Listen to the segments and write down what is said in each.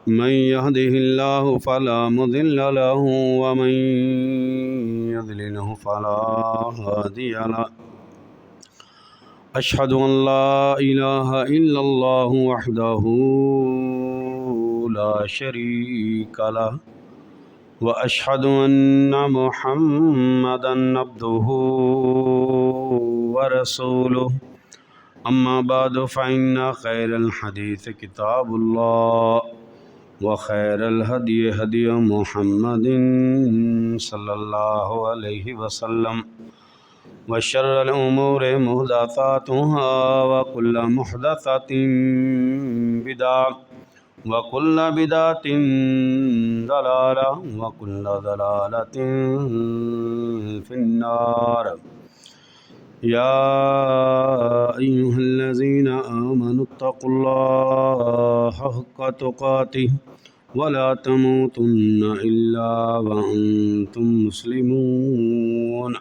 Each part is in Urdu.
من يهده الله فلا مضل له ومن يضلله فلا هادي له. أشهد أن لا إله إلا الله وحده لا شريك له وأشهد أن محمدا عبده ورسوله. أما بعد فإن خير الحديث كتاب الله وخير الهدي هدي محمد صلى الله عليه وسلم وشر الأمور محدثاتها وكل محدثة بدعة وكل بدعة ضلالة وكل ضلالة في النار. يا أيها الذين آمنوا اتقوا الله حق تقاته ولا تموتن إلا وأنتم مسلمون.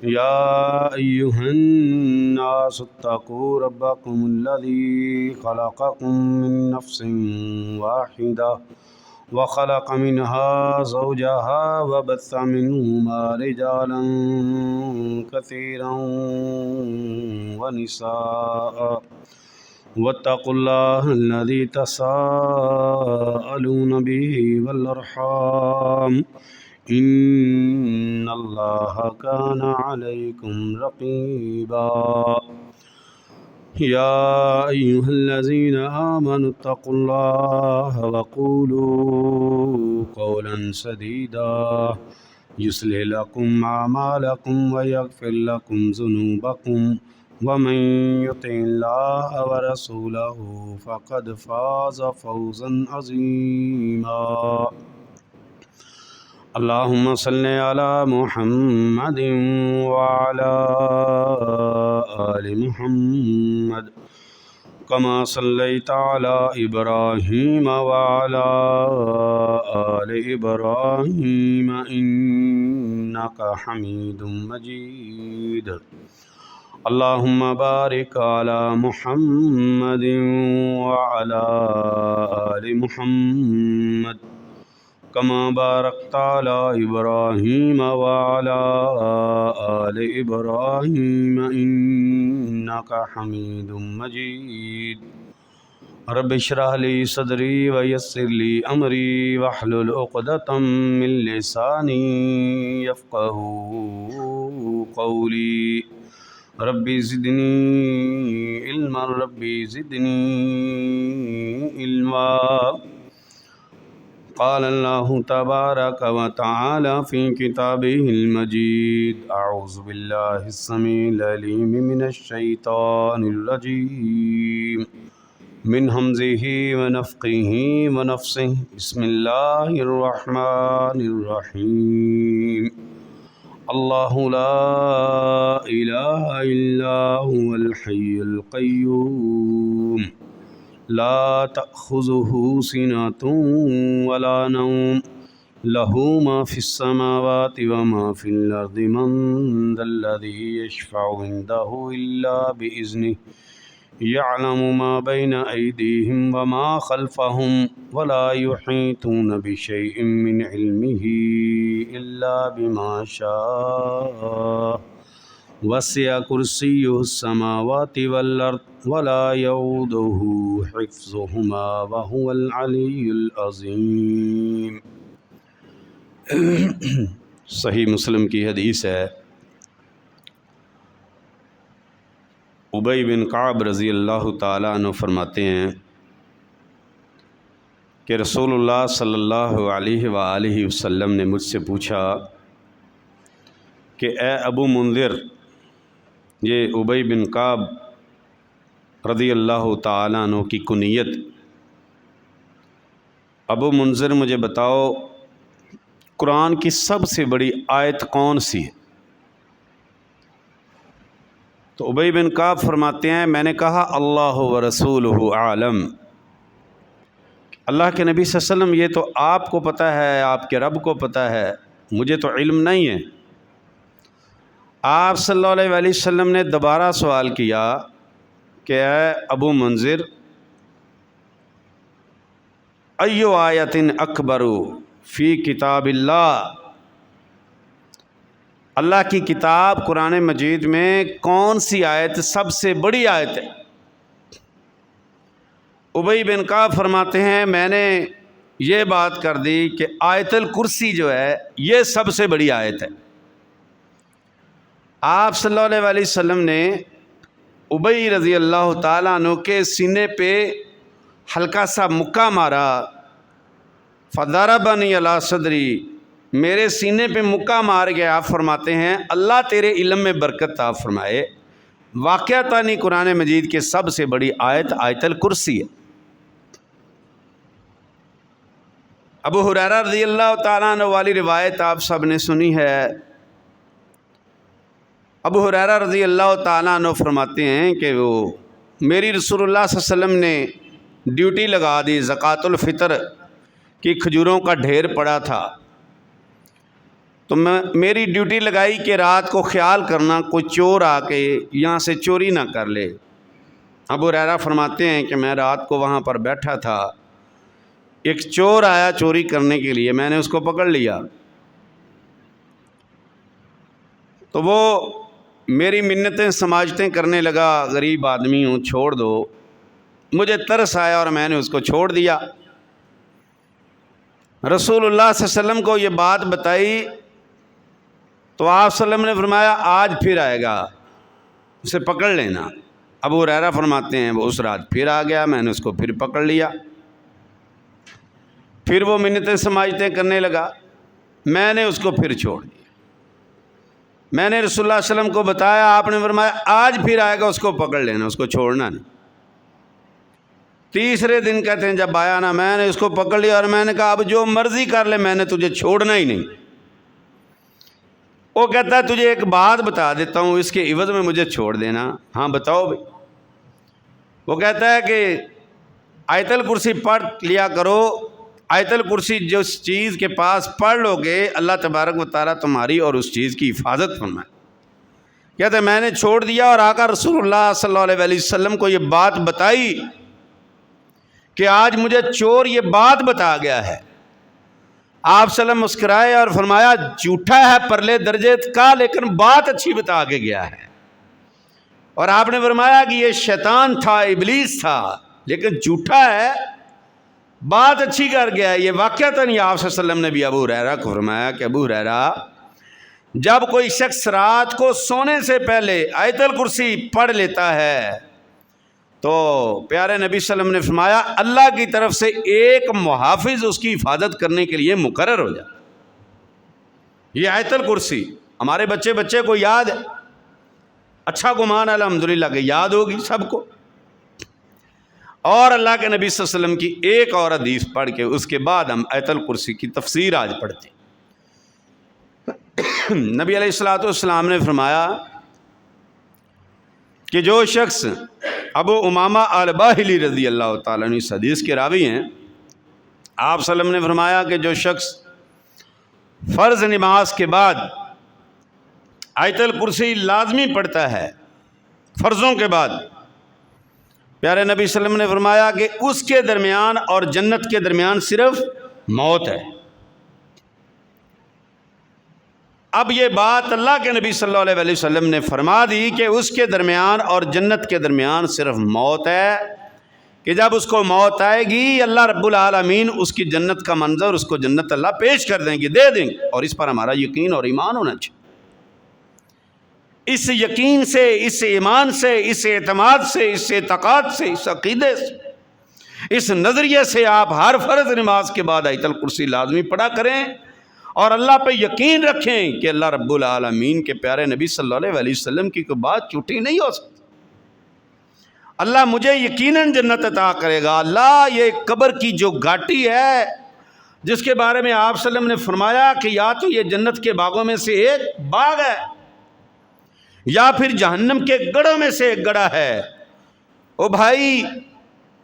يا أيها الناس اتقوا ربكم الذي خلقكم من نفس واحدة وخلق منها زوجها وبث منهما رجالا كثيرا ونساء واتقوا الله الذي تساءلون به والأرحام إن الله كان عليكم رقيبا. يا أيها الذين آمنوا اتقوا الله وقولوا قولا سديدا يصلح لكم أعمالكم ويغفر لكم ذنوبكم ومن يطع الله ورسوله فقد فاز فوزا عظيما. اللهم صل على محمد وعلى آل محمد كما صليت على إبراهيم وعلى آل إبراهيم إنك حميد مجيد. اللهم بارك على محمد وعلى آل محمد كما باركت على إبراهيم وعلى آل إبراهيم إنك حميد مجيد. رب اشرح لي صدري ويسر لي أمري واحلل عقدة من لساني يفقهوا قولي. ربي زدني علما ربي زدني علما. قال الله تبارك وتعالى في كتابه المجيد. أعوذ بالله السميع العليم من الشيطان الرجيم من همزه ونفخه ونفثه. بسم الله الرحمن الرحيم. الله لا إله إلا هو الحي القيوم لا تأخذه سنة ولا نوم له ما في السماوات وما في الأرض. من ذا الذي يشفع عنده إلا بإذنه يعلم ما بين أيديهم وما خلفهم ولا يحيطون بشيء من علمه إلا بما شاء. وسع كرسيه السماوات والأرض ولا يؤوده حفظهما وهو العلي العظيم. صحیح مسلم کی حدیث ہے. ابی بن کعب رضی اللہ تعالیٰ عنہ فرماتے ہیں کہ رسول اللہ صلی اللہ علیہ وآلہ وسلم نے مجھ سے پوچھا کہ اے ابو منذر، یہ ابی بن کعب رضی اللہ تعالیٰ عنہ کی کنیت، ابو منذر مجھے بتاؤ قرآن کی سب سے بڑی آیت کون سی ہے؟ تو ابی بن کعب فرماتے ہیں میں نے کہا اللہ و رسولہ عالم، اللہ کے نبی صلی اللہ علیہ وسلم یہ تو آپ کو پتہ ہے، آپ کے رب کو پتہ ہے، مجھے تو علم نہیں ہے۔ آپ صلی اللہ علیہ وسلم نے دوبارہ سوال کیا کہ اے ابو منذر، ایو آیت اکبر فی کتاب اللہ، اللہ کی کتاب قرآن مجید میں کون سی آیت سب سے بڑی آیت ہے؟ ابی بن کعب فرماتے ہیں میں نے یہ بات کر دی کہ آیت الکرسی جو ہے یہ سب سے بڑی آیت ہے۔ آپ صلی اللہ علیہ وسلم نے ابی رضی اللہ تعالیٰ عنہ کے سینے پہ ہلکا سا مکہ مارا، فضربنی علی صدری، میرے سینے پہ مکہ مار گیا۔ آپ فرماتے ہیں اللہ تیرے علم میں برکت عطا فرمائے، واقعتاً قرآن مجید کے سب سے بڑی آیت آیت الکرسی ہے۔ ابو ہریرہ رضی اللہ تعالیٰ عنہ والی روایت آپ سب نے سنی ہے۔ ابو ہریرہ رضی اللہ تعالیٰ عنہ فرماتے ہیں کہ وہ میری رسول اللہ صلی اللہ علیہ وسلم نے ڈیوٹی لگا دی، زکوٰۃ الفطر کی کھجوروں کا ڈھیر پڑا تھا، تو میری ڈیوٹی لگائی کہ رات کو خیال کرنا کوئی چور آ کے یہاں سے چوری نہ کر لے۔ ابو ہریرہ فرماتے ہیں کہ میں رات کو وہاں پر بیٹھا تھا، ایک چور آیا چوری کرنے کے لیے، میں نے اس کو پکڑ لیا، تو وہ میری منتیں سماجتیں کرنے لگا، غریب آدمی ہوں چھوڑ دو۔ مجھے ترس آیا اور میں نے اس کو چھوڑ دیا۔ رسول اللہ صلی اللہ علیہ وسلم کو یہ بات بتائی تو آپ صلی اللہ علیہ وسلم نے فرمایا آج پھر آئے گا، اسے پکڑ لینا۔ ابو ہریرہ فرماتے ہیں وہ اس رات پھر آ گیا، میں نے اس کو پھر پکڑ لیا، پھر وہ منتیں سماجتیں کرنے لگا، میں نے اس کو پھر چھوڑ دیا۔ میں نے رسول اللہ صلی اللہ علیہ وسلم کو بتایا، آپ نے فرمایا آج پھر آئے گا، اس کو پکڑ لینا، اس کو چھوڑنا نہیں۔ تیسرے دن کہتے ہیں جب آیا نا، میں نے اس کو پکڑ لیا اور میں نے کہا اب جو مرضی کر لے، میں نے تجھے چھوڑنا ہی نہیں۔ وہ کہتا ہے تجھے ایک بات بتا دیتا ہوں، اس کے عوض میں مجھے چھوڑ دینا۔ ہاں بتاؤ بھائی۔ وہ کہتا ہے کہ آیت الکرسی پڑھ لیا کرو، آیت الکرسی جس چیز کے پاس پڑھ لو گے اللہ تبارک و تعالیٰ تمہاری اور اس چیز کی حفاظت فرمائے۔ کہتے ہیں میں نے چھوڑ دیا اور آقا رسول اللہ صلی اللہ علیہ وسلم کو یہ بات بتائی کہ آج مجھے چور یہ بات بتا گیا ہے۔ آپ صلی اللہ علیہ وسلم مسکرائے اور فرمایا جھوٹا ہے پرلے درجے کا، لیکن بات اچھی بتا کے گیا ہے۔ اور آپ نے فرمایا کہ یہ شیطان تھا، ابلیس تھا، لیکن جھوٹا ہے، بات اچھی کر گیا ہے۔ یہ واقعتاً آپ صلی اللہ علیہ وسلم نے بھی ابو ہریرہ کو فرمایا کہ ابو ہریرہ جب کوئی شخص رات کو سونے سے پہلے آیت الکرسی پڑھ لیتا ہے تو پیارے نبی صلی اللہ علیہ وسلم نے فرمایا اللہ کی طرف سے ایک محافظ اس کی حفاظت کرنے کے لیے مقرر ہو جائے۔ یہ آیت الکرسی ہمارے بچے کو یاد ہے، اچھا گمان الحمدللہ کہ یاد ہوگی سب کو۔ اور اللہ کے نبی صلی اللہ علیہ وسلم کی ایک اور حدیث پڑھ کے اس کے بعد ہم آیت الکرسی کی تفسیر آج پڑھتے ہیں۔ نبی علیہ الصلوۃ والسلام نے فرمایا کہ جو شخص ابو امامہ الباہلی رضی اللہ تعالیٰ عنہ اس حدیث کے راوی ہیں، آپ صلی اللہ علیہ وسلم نے فرمایا کہ جو شخص فرض نماز کے بعد آیت الکرسی لازمی پڑھتا ہے فرضوں کے بعد، پیارے نبی صلی اللہ علیہ وسلم نے فرمایا کہ اس کے درمیان اور جنت کے درمیان صرف موت ہے۔ اب یہ بات اللہ کے نبی صلی اللہ علیہ وسلم نے فرما دی کہ اس کے درمیان اور جنت کے درمیان صرف موت ہے، کہ جب اس کو موت آئے گی اللہ رب العالمین اس کی جنت کا منظر اس کو جنت اللہ پیش کر دیں گے، دے دیں گے، اور اس پر ہمارا یقین اور ایمان ہونا چاہیے۔ اس یقین سے، اس ایمان سے، اس اعتماد سے، اس اعتقاد سے، اس عقیدے سے، اس نظریے سے آپ ہر فرض نماز کے بعد آیت الکرسی لازمی پڑھا کریں اور اللہ پہ یقین رکھیں کہ اللہ رب العالمین کے پیارے نبی صلی اللہ علیہ وسلم کی کوئی بات جھوٹی نہیں ہو سکتی۔ اللہ مجھے یقیناً جنت عطا کرے گا۔ اللہ یہ قبر کی جو گھاٹی ہے جس کے بارے میں آپ صلی اللہ علیہ وسلم نے فرمایا کہ یا تو یہ جنت کے باغوں میں سے ایک باغ ہے یا پھر جہنم کے گڑھوں میں سے ایک گڑھا ہے، او بھائی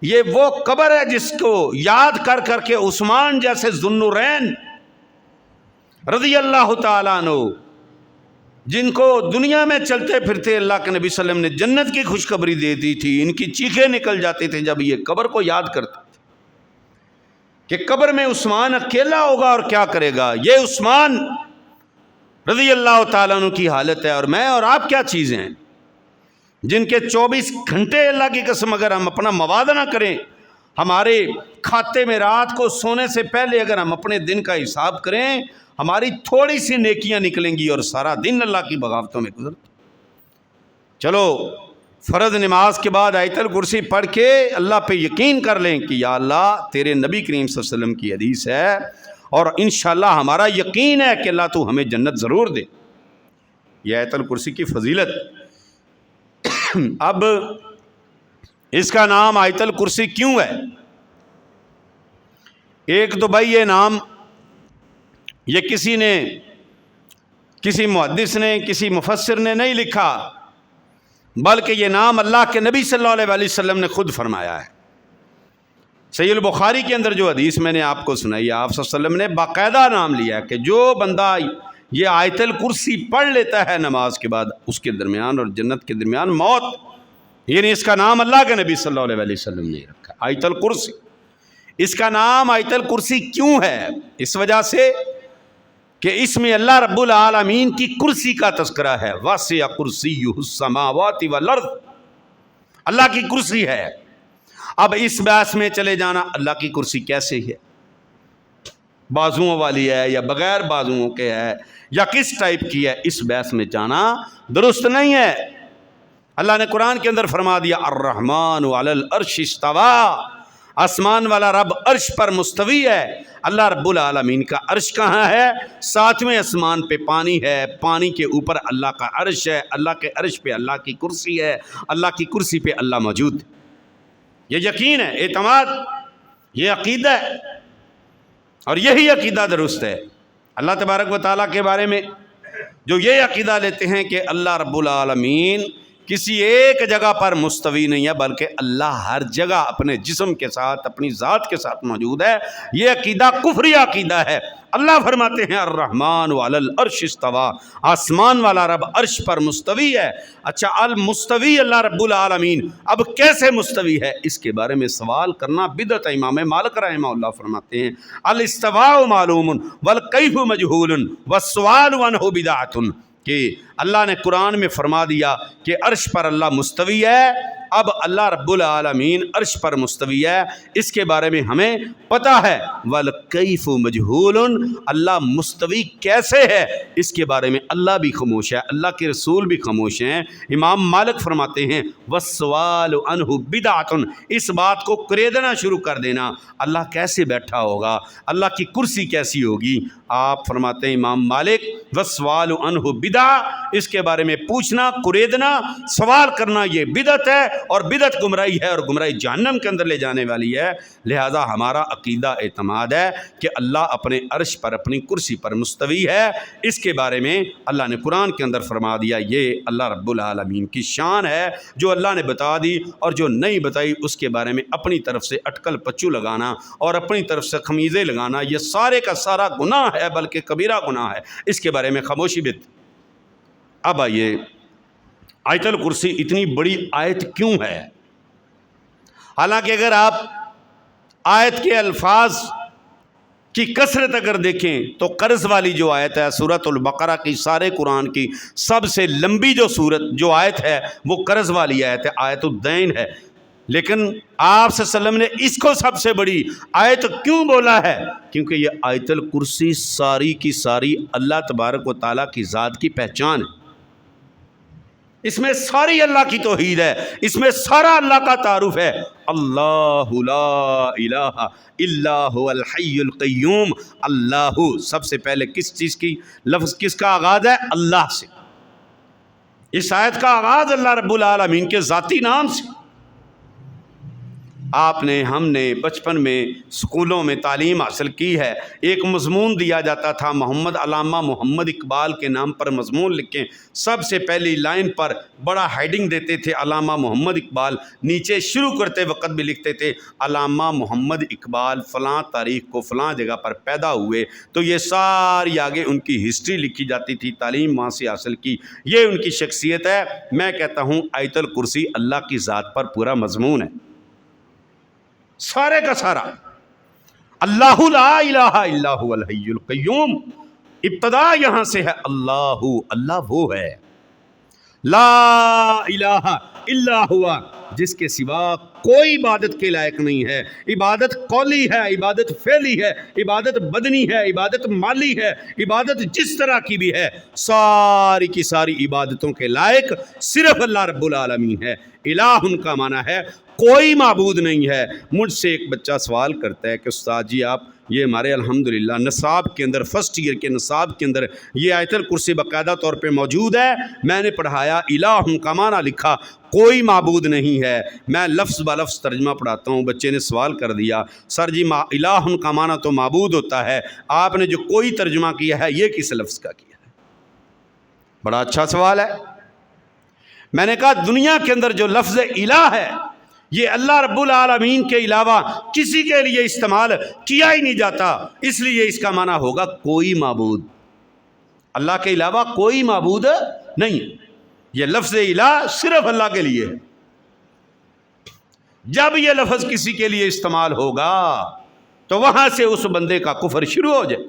یہ وہ قبر ہے جس کو یاد کر کر کے عثمان جیسے ذو النورین رضی اللہ تعالیٰ عنہ، جن کو دنیا میں چلتے پھرتے اللہ کے نبی صلی اللہ علیہ وسلم نے جنت کی خوشخبری دے دی تھی، ان کی چیخیں نکل جاتی تھیں جب یہ قبر کو یاد کرتے تھے کہ قبر میں عثمان اکیلا ہوگا اور کیا کرے گا. یہ عثمان رضی اللہ تعالیٰ عنہ کی حالت ہے. اور میں اور آپ کیا چیزیں ہیں جن کے 24 گھنٹے اللہ کی قسم اگر ہم اپنا موازنہ کریں, ہمارے کھاتے میں رات کو سونے سے پہلے اگر ہم اپنے دن کا حساب کریں, ہماری تھوڑی سی نیکیاں نکلیں گی اور سارا دن اللہ کی بغاوتوں میں گزر. چلو فرض نماز کے بعد آیت الکرسی پڑھ کے اللہ پہ یقین کر لیں کہ یا اللہ تیرے نبی کریم صلی اللہ علیہ وسلم کی حدیث ہے اور انشاءاللہ ہمارا یقین ہے کہ اللہ تو ہمیں جنت ضرور دے. یہ آیت الکرسی کی فضیلت. اب اس کا نام آیت الکرسی کیوں ہے؟ ایک تو بھائی یہ نام یہ کسی نے, کسی محدث نے, کسی مفسر نے نہیں لکھا, بلکہ یہ نام اللہ کے نبی صلی اللہ علیہ وسلم نے خود فرمایا ہے. صحیح البخاری کے اندر جو حدیث میں نے آپ کو سنائی ہے, آپ صلی اللہ علیہ وسلم نے باقاعدہ نام لیا ہے کہ جو بندہ یہ آیت الکرسی پڑھ لیتا ہے نماز کے بعد, اس کے درمیان اور جنت کے درمیان موت, یعنی اس کا نام اللہ کے نبی صلی اللہ علیہ وسلم نے رکھا آیت الکرسی. اس کا نام آیت الکرسی کیوں ہے؟ اس وجہ سے کہ اس میں اللہ رب العالمین کی کرسی کا تذکرہ ہے. واسع کرسیہ السماوات والارض, اللہ کی کرسی ہے. اب اس بحث میں چلے جانا اللہ کی کرسی کیسے ہے, بازوؤں والی ہے یا بغیر بازوؤں کے ہے یا کس ٹائپ کی ہے, اس بحث میں جانا درست نہیں ہے. اللہ نے قرآن کے اندر فرما دیا الرحمن علی العرش استویٰ, آسمان والا رب عرش پر مستوی ہے. اللہ رب العالمین کا عرش کہاں ہے؟ 7ویں آسمان پہ پانی ہے, پانی کے اوپر اللہ کا عرش ہے, اللہ کے عرش پہ اللہ کی کرسی ہے, اللہ کی کرسی پہ اللہ موجود ہے. یہ یقین ہے, اعتماد, یہ عقیدہ ہے اور یہی عقیدہ درست ہے. اللہ تبارک و تعالیٰ کے بارے میں جو یہ عقیدہ لیتے ہیں کہ اللہ رب العالمین کسی ایک جگہ پر مستوی نہیں ہے بلکہ اللہ ہر جگہ اپنے جسم کے ساتھ اپنی ذات کے ساتھ موجود ہے, یہ عقیدہ کفری عقیدہ ہے. اللہ فرماتے ہیں الرحمن علی العرش استویٰ, آسمان والا رب عرش پر مستوی ہے. اچھا المستوی اللہ رب العالمین اب کیسے مستوی ہے, اس کے بارے میں سوال کرنا بدعت ہے. امام مالک رحمہ اللہ فرماتے ہیں الاستواء معلوم والکیف مجہول والسؤال عنہ بدعۃ, کہ اللہ نے قرآن میں فرما دیا کہ عرش پر اللہ مستوی ہے. اب اللہ رب العالمین عرش پر مستوی ہے, اس کے بارے میں ہمیں پتہ ہے. والکیف مجہول, اللہ مستوی کیسے ہے اس کے بارے میں اللہ بھی خاموش ہے, اللہ کے رسول بھی خاموش ہیں. امام مالک فرماتے ہیں والسؤال عنہ بدعۃ, اس بات کو کریدنا شروع کر دینا اللہ کیسے بیٹھا ہوگا, اللہ کی کرسی کیسی ہوگی. آپ فرماتے ہیں امام مالک والسؤال عنہ بدعہ, اس کے بارے میں پوچھنا, کریدنا, سوال کرنا یہ بدعت ہے اور بدعت گمراہی ہے اور گمراہی جہنم کے اندر لے جانے والی ہے. لہذا ہمارا عقیدہ اعتماد ہے کہ اللہ اپنے عرش پر اپنی کرسی پر مستوی ہے. اس کے بارے میں اللہ نے قرآن کے اندر فرما دیا یہ اللہ رب العالمین کی شان ہے. جو اللہ نے بتا دی اور جو نہیں بتائی اس کے بارے میں اپنی طرف سے اٹکل پچو لگانا اور اپنی طرف سے خمیزے لگانا یہ سارے کا سارا گناہ ہے, بلکہ کبیرہ گناہ ہے. اس کے بارے میں خاموشی بت. اب آئیے آیت الکرسی اتنی بڑی آیت کیوں ہے؟ حالانکہ اگر آپ آیت کے الفاظ کی کثرت اگر دیکھیں تو قرض والی جو آیت ہے سورۃ البقرہ کی سارے قرآن کی سب سے لمبی جو آیت ہے وہ قرض والی آیت ہے, آیت الدین ہے. لیکن آپ صلی اللہ علیہ وسلم نے اس کو سب سے بڑی آیت کیوں بولا ہے؟ کیونکہ یہ آیت الکرسی ساری کی ساری اللہ تبارک و تعالیٰ کی ذات کی پہچان ہے. اس میں ساری اللہ کی توحید ہے, اس میں سارا اللہ کا تعارف ہے. اللہ لا الہ الا هو الحی القیوم, اللہ سب سے پہلے کس چیز کی لفظ کس کا آغاز ہے؟ اللہ سے. اس آیت کا آغاز اللہ رب العالمین کے ذاتی نام سے. آپ نے ہم نے بچپن میں اسکولوں میں تعلیم حاصل کی ہے, ایک مضمون دیا جاتا تھا محمد علامہ محمد اقبال کے نام پر مضمون لکھیں. سب سے پہلی لائن پر بڑا ہیڈنگ دیتے تھے علامہ محمد اقبال, نیچے شروع کرتے وقت بھی لکھتے تھے علامہ محمد اقبال فلاں تاریخ کو فلاں جگہ پر پیدا ہوئے. تو یہ ساری آگے ان کی ہسٹری لکھی جاتی تھی, تعلیم وہاں سے حاصل کی, یہ ان کی شخصیت ہے. میں کہتا ہوں آیت الکرسی اللہ کی ذات پر پورا مضمون ہے, سارے کا سارا. اللہ لا الہ الا هو الحی القیوم، ابتدا یہاں سے ہے اللہ، اللہ وہ ہے، لا الہ الا ہوا، جس کے سوا کوئی عبادت کے لائق نہیں ہے۔ عبادت قولی ہے، عبادت فعلی ہے، عبادت بدنی ہے، عبادت مالی ہے، عبادت جس طرح کی بھی ہے، ساری کی ساری عبادتوں کے لائق صرف اللہ رب العالمین ہے۔ الہ کا معنی ہے کوئی معبود نہیں ہے۔ مجھ سے ایک بچہ سوال کرتا ہے کہ استاد جی آپ یہ ہمارے الحمدللہ نصاب کے اندر، فرسٹ ایئر کے نصاب کے اندر یہ آیت الکرسی باقاعدہ طور پہ موجود ہے، میں نے پڑھایا، الہ کا معنی لکھا کوئی معبود نہیں ہے۔ میں لفظ با لفظ ترجمہ پڑھاتا ہوں، بچے نے سوال کر دیا سر جی الہ کا معنی تو معبود ہوتا ہے، آپ نے جو کوئی ترجمہ کیا ہے یہ کس لفظ کا کیا ہے؟ بڑا اچھا سوال ہے۔ میں نے کہا دنیا کے اندر جو لفظ الہ ہے یہ اللہ رب العالمین کے علاوہ کسی کے لیے استعمال کیا ہی نہیں جاتا، اس لیے اس کا معنی ہوگا کوئی معبود، اللہ کے علاوہ کوئی معبود نہیں۔ یہ لفظ الہ صرف اللہ کے لیے ہے۔ جب یہ لفظ کسی کے لیے استعمال ہوگا تو وہاں سے اس بندے کا کفر شروع ہو جائے۔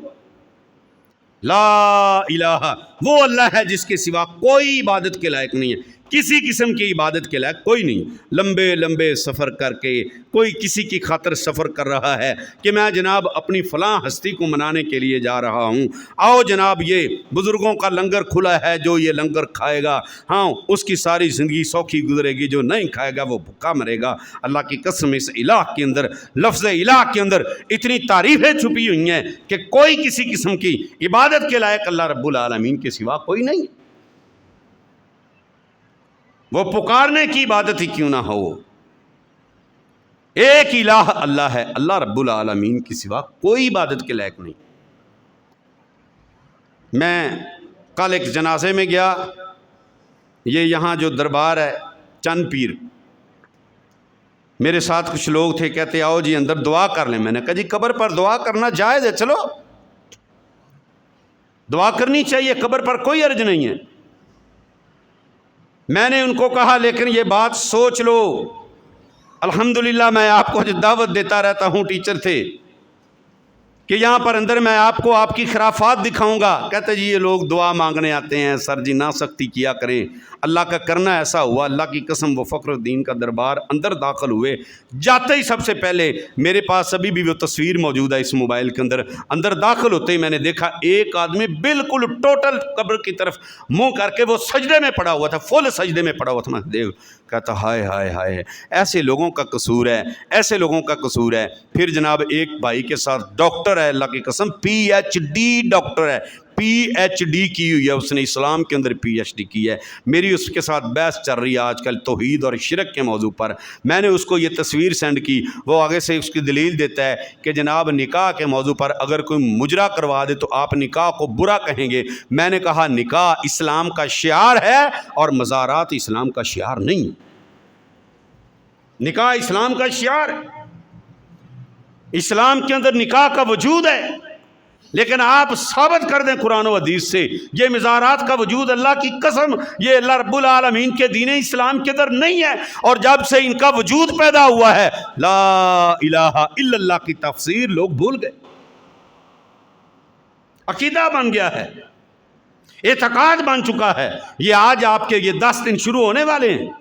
لا الہ وہ اللہ ہے جس کے سوا کوئی عبادت کے لائق نہیں ہے، کسی قسم کی عبادت کے لائق کوئی نہیں۔ لمبے لمبے سفر کر کے کوئی کسی کی خاطر سفر کر رہا ہے کہ میں جناب اپنی فلاں ہستی کو منانے کے لیے جا رہا ہوں، آؤ جناب یہ بزرگوں کا لنگر کھلا ہے، جو یہ لنگر کھائے گا ہاں اس کی ساری زندگی سوکھی گزرے گی، جو نہیں کھائے گا وہ بھوکا مرے گا۔ اللہ کی قسم اس الہ کے اندر، لفظ الہ کے اندر اتنی تعریفیں چھپی ہوئی ہیں کہ کوئی کسی قسم کی عبادت کے لائق اللہ رب العالمین کے سوا کوئی نہیں، وہ پکارنے کی عبادت ہی کیوں نہ ہو۔ ایک الہ اللہ ہے، اللہ رب العالمین کے سوا کوئی عبادت کے لائق نہیں۔ میں کل ایک جنازے میں گیا، یہ یہاں جو دربار ہے چند پیر، میرے ساتھ کچھ لوگ تھے، کہتے آؤ جی اندر دعا کر لیں۔ میں نے کہا جی قبر پر دعا کرنا جائز ہے، چلو دعا کرنی چاہیے، قبر پر کوئی حرج نہیں ہے۔ میں نے ان کو کہا لیکن یہ بات سوچ لو، الحمدللہ میں آپ کو جو دعوت دیتا رہتا ہوں، ٹیچر تھے، کہ یہاں پر اندر میں آپ کو آپ کی خرافات دکھاؤں گا۔ کہتے جی یہ لوگ دعا مانگنے آتے ہیں، سر جی نا سختی کیا کریں، اللہ کا کرنا ایسا ہوا، اللہ کی قسم وہ فخر الدین کا دربار اندر داخل ہوئے، جاتے ہی سب سے پہلے میرے پاس ابھی بھی وہ تصویر موجود ہے اس موبائل کے اندر داخل ہوتے ہی میں نے دیکھا ایک آدمی بالکل ٹوٹل قبر کی طرف منہ کر کے وہ سجدے میں پڑا ہوا تھا، فل سجدے میں پڑا ہوا تھا۔ میں دیکھ کہتا ہائے ہائے ہائے، ایسے لوگوں کا قصور ہے، ایسے لوگوں کا قصور ہے۔ پھر جناب ایک بھائی کے ساتھ ڈاکٹر ہے، اللہ کی قسم پی ایچ ڈی ڈاکٹر ہے، پی ایچ ڈی کی ہوئی ہے اس نے، اسلام کے اندر پی ایچ ڈی کی ہے۔ میری اس کے ساتھ بحث چل رہی ہے آج کل توحید اور شرک کے موضوع پر۔ میں نے اس کو یہ تصویر سینڈ کی، وہ آگے سے اس کی دلیل دیتا ہے کہ جناب نکاح کے موضوع پر اگر کوئی مجرا کروا دے تو آپ نکاح کو برا کہیں گے۔ میں نے کہا نکاح اسلام کا شعار ہے اور مزارات اسلام کا شعار نہیں، نکاح اسلام کا شعار ہے، اسلام کے اندر نکاح کا وجود ہے، لیکن آپ ثابت کر دیں قرآن و حدیث سے یہ مزارات کا وجود، اللہ کی قسم یہ اللہ رب العالمین کے دین اسلام کے اندر نہیں ہے۔ اور جب سے ان کا وجود پیدا ہوا ہے لا الہ الا اللہ کی تفسیر لوگ بھول گئے، عقیدہ بن گیا ہے، اعتقاد بن چکا ہے۔ یہ آج آپ کے یہ 10 دن شروع ہونے والے ہیں،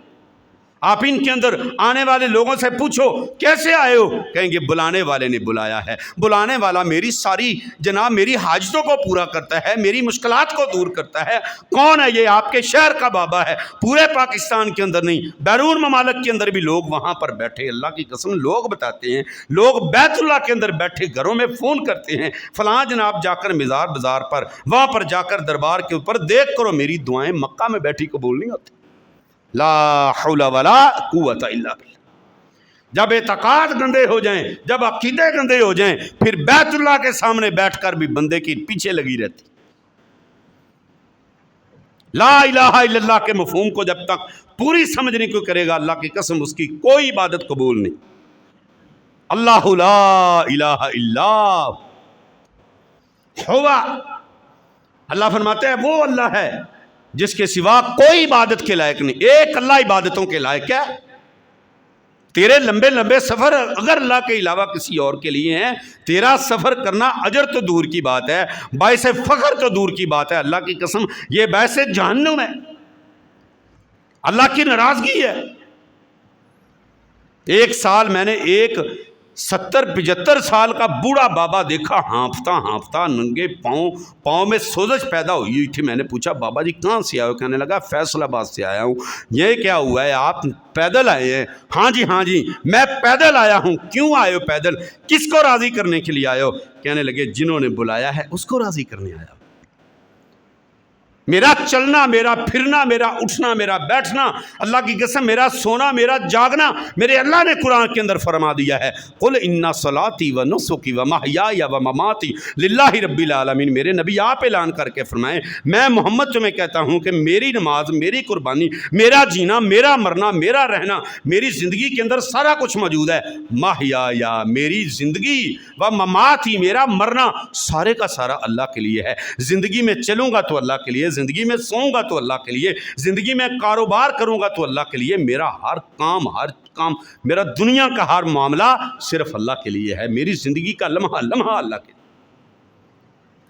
آپ ان کے اندر آنے والے لوگوں سے پوچھو کیسے آئے ہو، کہیں گے بلانے والے نے بلایا ہے۔ بلانے والا میری ساری جناب میری حاجتوں کو پورا کرتا ہے، میری مشکلات کو دور کرتا ہے۔ کون ہے یہ؟ آپ کے شہر کا بابا ہے، پورے پاکستان کے اندر نہیں، بیرون ممالک کے اندر بھی لوگ وہاں پر بیٹھے، اللہ کی قسم لوگ بتاتے ہیں، لوگ بیت اللہ کے اندر بیٹھے گھروں میں فون کرتے ہیں فلاں جناب جا کر مزار بازار پر، وہاں پر جا کر دربار کے اوپر دیکھ کرو میری دعائیں مکہ میں بیٹھی قبول نہیں ہوتی۔ لا حول ولا قوت الا باللہ۔ جب اعتقاد گندے ہو جائیں، جب عقیدے گندے ہو جائیں، پھر بیت اللہ کے سامنے بیٹھ کر بھی بندے کی پیچھے لگی رہتی۔ لا الہ الا اللہ کے مفہوم کو جب تک پوری سمجھ نہیں کوئی کرے گا، اللہ کی قسم اس کی کوئی عبادت قبول نہیں۔ اللہ لا الہ الا ہوا، اللہ فرماتے ہیں وہ اللہ ہے جس کے سوا کوئی عبادت کے لائق نہیں۔ ایک اللہ عبادتوں کے لائق ہے، تیرے لمبے لمبے سفر اگر اللہ کے علاوہ کسی اور کے لیے ہیں، تیرا سفر کرنا اجر تو دور کی بات ہے، باعث فخر تو دور کی بات ہے، اللہ کی قسم یہ باعث جہنم ہے، اللہ کی ناراضگی ہے۔ ایک سال میں نے ایک 70-75 سال کا بوڑھا بابا دیکھا، ہانپتا ننگے پاؤں میں سوزش پیدا ہوئی تھی۔ میں نے پوچھا بابا جی کہاں سے آئے ہو؟ کہنے لگا فیصل آباد سے آیا ہوں۔ یہ کیا ہوا ہے، آپ پیدل آئے ہیں؟ ہاں جی میں پیدل آیا ہوں۔ کیوں آئے ہو پیدل؟ کس کو راضی کرنے کے لیے آئے ہو؟ کہنے لگے جنہوں نے بلایا ہے اس کو راضی کرنے آیا ہوں۔ میرا چلنا، میرا پھرنا، میرا اٹھنا، میرا بیٹھنا، اللہ کی قسم میرا سونا، میرا جاگنا، میرے اللہ نے قرآن کے اندر فرما دیا ہے قل ان صلاتی و نسکی و محیای و مماتی للہ رب العالمین۔ میرے نبی آپ اعلان کر کے فرمائیں میں محمد تمہیں کہتا ہوں کہ میری نماز، میری قربانی، میرا جینا، میرا مرنا، میرا رہنا، میری زندگی کے اندر سارا کچھ موجود ہے۔ محیای میری زندگی و مماتی میرا مرنا سارے کا سارا اللہ کے لیے ہے۔ زندگی میں چلوں گا تو اللہ کے لیے، زندگی میں سوؤں گا تو اللہ کے لیے، زندگی میں کاروبار کروں گا تو اللہ کے لیے، میرا ہر کام میرا دنیا کا ہر معاملہ صرف اللہ کے لیے ہے، میری زندگی کا لمحہ اللہ کے لیے۔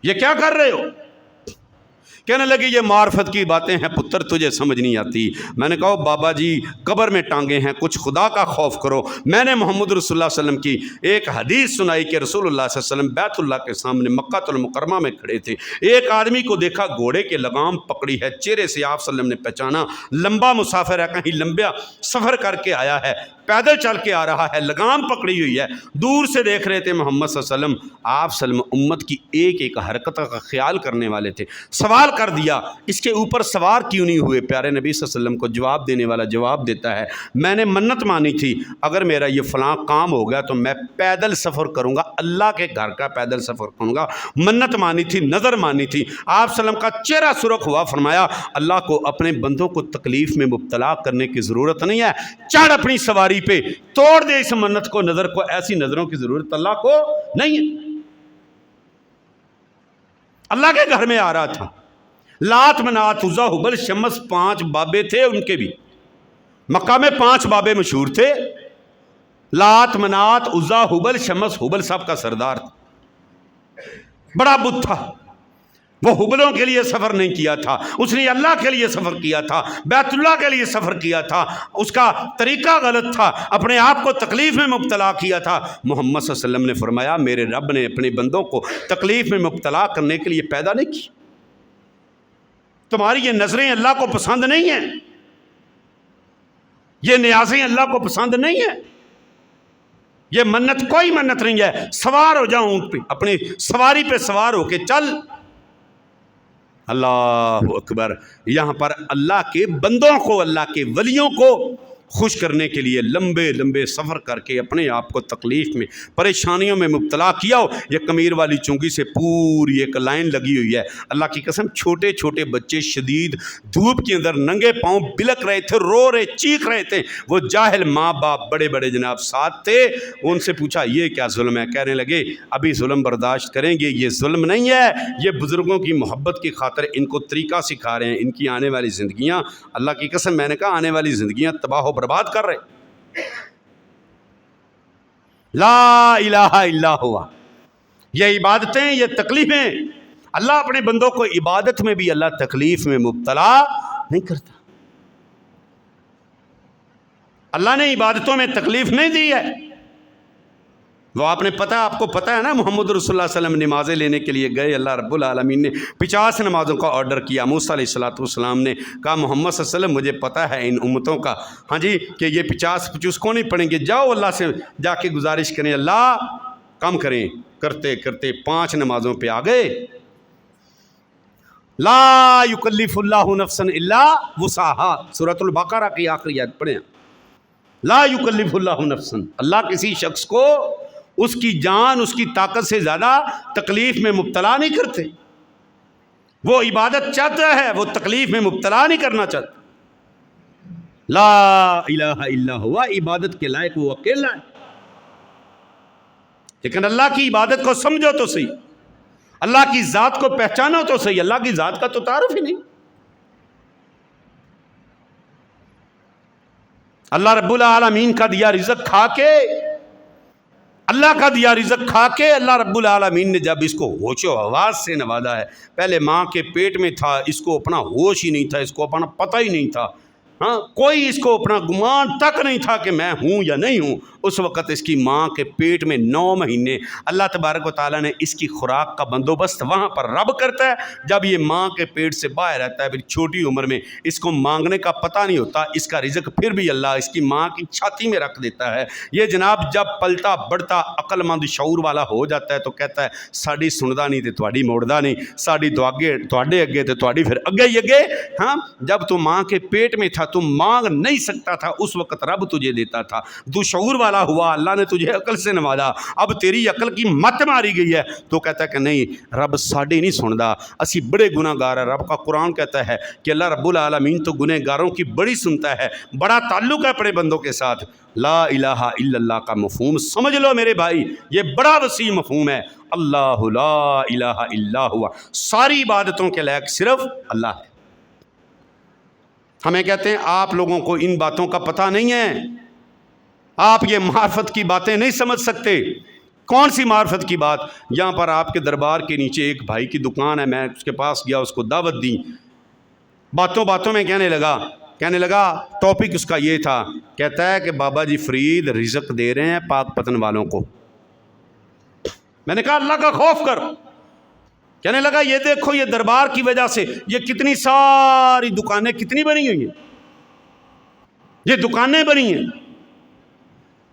یہ کیا کر رہے ہو؟ کہنے لگے یہ معرفت کی باتیں ہیں پتر، تجھے سمجھ نہیں آتی۔ میں نے کہا بابا جی قبر میں ٹانگیں ہیں، کچھ خدا کا خوف کرو۔ میں نے محمد رسول اللہ صلی اللہ علیہ وسلم کی ایک حدیث سنائی کہ رسول اللہ صلی اللہ علیہ وسلم بیت اللہ کے سامنے مکہ المکرمہ میں کھڑے تھے، ایک آدمی کو دیکھا گھوڑے کے لگام پکڑی ہے، چہرے سے آپ صلی اللہ علیہ وسلم نے پہچانا لمبا مسافر ہے، کہیں لمبا سفر کر کے آیا ہے، پیدل چل کے آ رہا ہے، لگام پکڑی ہوئی ہے۔ دور سے دیکھ رہے تھے محمد صلی اللہ علیہ وسلم، آپ صلی اللہ علیہ وسلم امت کی ایک ایک حرکت کا خیال کرنے والے تھے۔ سوال کر دیا اس کے اوپر سوار کیوں نہیں ہوئے؟ پیارے نبی صلی اللہ علیہ وسلم کو جواب دینے والا جواب دیتا ہے میں نے منت مانی تھی اگر میرا یہ فلاں کام ہو گیا تو میں پیدل سفر کروں گا، اللہ کے گھر کا پیدل سفر کروں گا، منت مانی تھی، نظر مانی تھی۔ آپ صلی اللہ علیہ وسلم کا چہرہ سرخ ہوا، فرمایا اللہ کو اپنے بندوں کو تکلیف میں مبتلا کرنے کی ضرورت نہیں ہے، چڑھ اپنی سواری پہ، توڑ دے اس منت کو، نظر کو، ایسی نظروں کی ضرورت اللہ کو نہیں ہے۔ اللہ کے گھر میں آ رہا تھا، لات منات عزا حبل شمس 5 بابے تھے ان کے بھی، مکہ میں 5 بابے مشہور تھے، لات منات عزا حبل شمس، حبل صاحب کا سردار تھا، بڑا بت تھا، وہ حبلوں کے لیے سفر نہیں کیا تھا، اس نے اللہ کے لیے سفر کیا تھا، بیت اللہ کے لیے سفر کیا تھا، اس کا طریقہ غلط تھا، اپنے آپ کو تکلیف میں مبتلا کیا تھا۔ محمد صلی اللہ علیہ وسلم نے فرمایا میرے رب نے اپنے بندوں کو تکلیف میں مبتلا کرنے کے لیے پیدا نہیں کی، تمہاری یہ نظریں اللہ کو پسند نہیں ہیں، یہ نیازیں اللہ کو پسند نہیں ہیں، یہ منت کوئی منت نہیں ہے، سوار ہو جاؤ اونٹ پہ، اپنی سواری پہ سوار ہو کے چل۔ اللہ اکبر۔ یہاں پر اللہ کے بندوں کو، اللہ کے ولیوں کو خوش کرنے کے لیے لمبے لمبے سفر کر کے اپنے آپ کو تکلیف میں، پریشانیوں میں مبتلا کیا ہو۔ یہ کمیر والی چونگی سے پوری ایک لائن لگی ہوئی ہے، اللہ کی قسم چھوٹے چھوٹے بچے شدید دھوپ کے اندر ننگے پاؤں بلک رہے تھے، رو رہے، چیخ رہے تھے، وہ جاہل ماں باپ بڑے بڑے جناب ساتھ تھے، ان سے پوچھا یہ کیا ظلم ہے؟ کہنے لگے ابھی ظلم برداشت کریں گے، یہ ظلم نہیں ہے، یہ بزرگوں کی محبت کی خاطر ان کو طریقہ سکھا رہے ہیں، ان کی آنے والی زندگیاں، اللہ کی قسم میں نے کہا آنے والی زندگیاں تباہ و برباد کر رہے۔ لا الہ الا ہوا، یہ عبادتیں، یہ تکلیفیں، اللہ اپنے بندوں کو عبادت میں بھی اللہ تکلیف میں مبتلا نہیں کرتا، اللہ نے عبادتوں میں تکلیف نہیں دی ہے۔ وہ آپ کو پتہ ہے نا، محمد رسول اللہ صلی اللہ علیہ وسلم نمازیں لینے کے لیے گئے، اللہ رب العالمین نے 50 نمازوں کا آرڈر کیا، موسیٰ علیہ السلام نے کہا محمد صلی اللہ علیہ وسلم مجھے پتہ ہے ان امتوں کا، ہاں جی، کہ یہ 50 کو نہیں پڑھیں گے، جاؤ اللہ سے جا کے گزارش کریں اللہ کم کریں، کرتے کرتے 5 نمازوں پہ آ گئے۔ لا یکلف اللہ نفسا الا وسعها، سورۃ البقرہ کی آخری آیت پڑھیں، لا یکلف اللہ نفسا، اللہ کسی شخص کو اس کی جان، اس کی طاقت سے زیادہ تکلیف میں مبتلا نہیں کرتے، وہ عبادت چاہتا ہے، وہ تکلیف میں مبتلا نہیں کرنا چاہتا۔ لا الہ الا ہوا، عبادت کے لائق وہ اکیلا ہے، لیکن اللہ کی عبادت کو سمجھو تو صحیح، اللہ کی ذات کو پہچانو تو صحیح، اللہ کی ذات کا تو تعارف ہی نہیں۔ اللہ رب العالمین کا دیا رزق کھا کے، اللہ کا دیا رزق کھا کے اللہ رب العالمین نے جب اس کو ہوش و حواس سے نوازا ہے، پہلے ماں کے پیٹ میں تھا، اس کو اپنا ہوش ہی نہیں تھا، اس کو اپنا پتہ ہی نہیں تھا، ہاں کوئی اس کو اپنا گمان تک نہیں تھا کہ میں ہوں یا نہیں ہوں۔ اس وقت اس کی ماں کے پیٹ میں 9 مہینے اللہ تبارک و تعالیٰ نے اس کی خوراک کا بندوبست وہاں پر رب کرتا ہے۔ جب یہ ماں کے پیٹ سے باہر رہتا ہے، پھر چھوٹی عمر میں اس کو مانگنے کا پتہ نہیں ہوتا، اس کا رزق پھر بھی اللہ اس کی ماں کی چھاتی میں رکھ دیتا ہے۔ یہ جناب جب پلتا بڑھتا عقل مند شعور والا ہو جاتا ہے تو کہتا ہے ساڈی سندا نہیں تے تواڈی موڑدا نہیں، ساڈی دعاگے تواڈے اگے تے تواڈی پھر اگے ہی اگے۔ ہاں جب تو ماں کے پیٹ میں تھا تو مانگ نہیں سکتا تھا، اس وقت رب تجھے دیتا تھا، تو شعور والا ہوا، اللہ نے تجھے عقل سے نوازا، اب تیری عقل کی مت ماری گئی ہے تو کہتا ہے کہ نہیں رب ساڈی نہیں سندا، اسی بڑے گناہ گار ہیں۔ رب کا قرآن کہتا ہے کہ اللہ رب العالمین تو گنہ گاروں کی بڑی سنتا ہے، بڑا تعلق ہے اپنے بندوں کے ساتھ۔ لا الہ الا اللہ کا مفہوم سمجھ لو میرے بھائی، یہ بڑا وسیع مفہوم ہے۔ اللہ لا الہ الا ہوا، ساری عبادتوں کے لائق صرف اللہ ہے۔ ہمیں کہتے ہیں آپ لوگوں کو ان باتوں کا پتہ نہیں ہے، آپ یہ معرفت کی باتیں نہیں سمجھ سکتے۔ کون سی معرفت کی بات؟ یہاں پر آپ کے دربار کے نیچے ایک بھائی کی دکان ہے، میں اس کے پاس گیا، اس کو دعوت دی، باتوں باتوں میں کہنے لگا ٹاپک اس کا یہ تھا، کہتا ہے کہ بابا جی فرید رزق دے رہے ہیں پاک پتن والوں کو۔ میں نے کہا اللہ کا خوف کر۔ کہنے لگا یہ دیکھو یہ دربار کی وجہ سے یہ کتنی ساری دکانیں کتنی بنی ہوئی ہیں، یہ دکانیں بنی ہیں،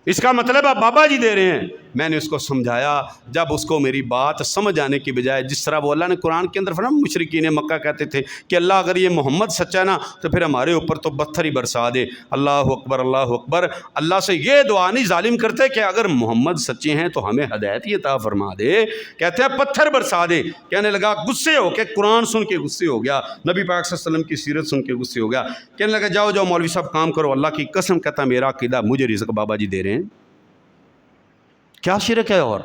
اس کا مطلب ہے بابا جی دے رہے ہیں۔ میں نے اس کو سمجھایا، جب اس کو میری بات سمجھ آنے کی بجائے جس طرح وہ اللہ نے قرآن کے اندر فرمایا، مشرکین مکہ کہتے تھے کہ اللہ اگر یہ محمد سچا نا تو پھر ہمارے اوپر تو پتھر ہی برسا دے۔ اللہ اکبر اللہ اکبر، اللہ سے یہ دعا نہیں ظالم کرتے کہ اگر محمد سچے ہیں تو ہمیں ہدایت عطا فرما دے، کہتے ہیں پتھر برسا دے۔ کہنے لگا غصے ہو کے، قرآن سن کے غصے ہو گیا، نبی پاک صلی اللہ علیہ وسلم کی سیرت سن کے غصے ہو گیا۔ کہنے لگا جاؤ جاؤ مولوی صاحب کام کرو، اللہ کی قسم کہتا میرا عقیدہ مجھے رزق بابا جی دے رہے ہیں۔ کیا شرک ہے؟ اور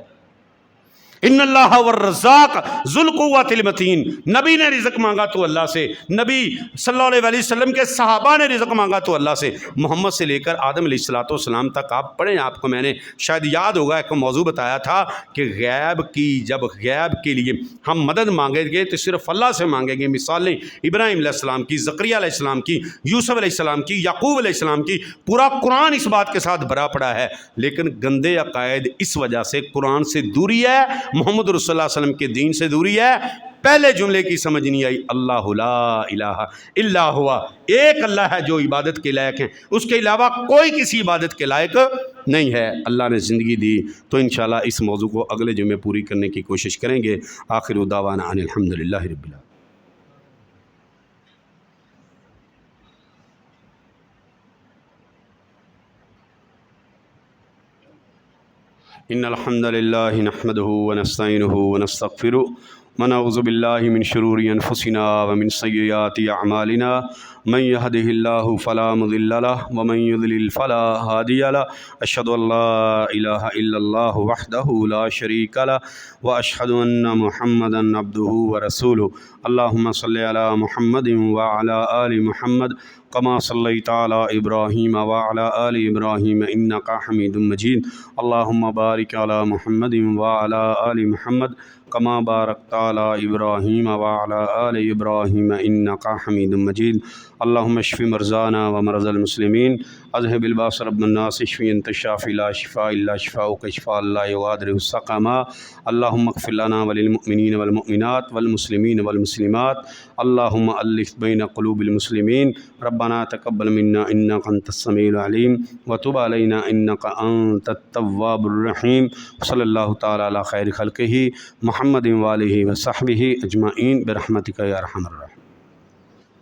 ان اللہ والرزاق ذو القوۃ المتین، نبی نے رزق مانگا تو اللہ سے، نبی صلی اللہ علیہ وسلم کے صحابہ نے رزق مانگا تو اللہ سے، محمد سے لے کر آدم علیہ السلام تک آپ پڑھیں، آپ کو میں نے شاید یاد ہوگا ایک موضوع بتایا تھا کہ جب غیب کے لیے ہم مدد مانگیں گے تو صرف اللہ سے مانگیں گے۔ مثالیں ابراہیم علیہ السلام کی، زکریا علیہ السلام کی، یوسف علیہ السلام کی، یعقوب علیہ السلام کی، پورا قرآن اس بات کے ساتھ بھرا پڑا ہے۔ لیکن گندے عقائد اس وجہ سے قرآن سے دوری ہے، محمد رسول اللہ علیہ وسلم کے دین سے دوری ہے۔ پہلے جملے کی سمجھ نہیں آئی، اللہ لا الہ الا ہوا، ایک اللہ ہے جو عبادت کے لائق ہیں، اس کے علاوہ کوئی کسی عبادت کے لائق نہیں ہے۔ اللہ نے زندگی دی تو انشاءاللہ اس موضوع کو اگلے جمعے پوری کرنے کی کوشش کریں گے۔ آخر دعوانا ان الحمدللہ رب العالمین۔ ان الحمد للہ نحمده ونستعینه ونستغفره ونعوذ باللہ من شرور انفسنا ومن سیئات اعمالنا، من يهده الله فلا مضل له ومن يضلل فلا هادي له، اشهد ان لا الہ الا اللہ وحدہ لا شریک له واشهد ان محمدا عبدہ ورسولہ۔ اللہم صل علی محمد وعلی آل محمد کما صلیت علی ابراہیم وعلی آل ابراہیم انک حمید مجید۔ اللہم بارک علی محمد وعلی آل محمد کما بارکت علی ابراہیم وعلی آل ابراہیم انک حمید مجید۔ اللہم اشف مرضانا ومرضى المسلمین، اذهب الباس رب الناس، اشفی انت الشافی لا شفاء الا شفاؤک شفاء لا یغادر سقما۔ اللہم اغفر لنا وللمؤمنین والمؤمنات والمسلمین والمسلمات، اللہم الف بین قلوب المسلمین، ربنا تقبل منا انک انت السمیع العلیم وتب علینا انک انت التواب الرحیم۔ صلی اللہ تعالی علی خیر خلقہ محمد وآلہ وصحبہ اجمعین برحمتک یا ارحم الراحمین۔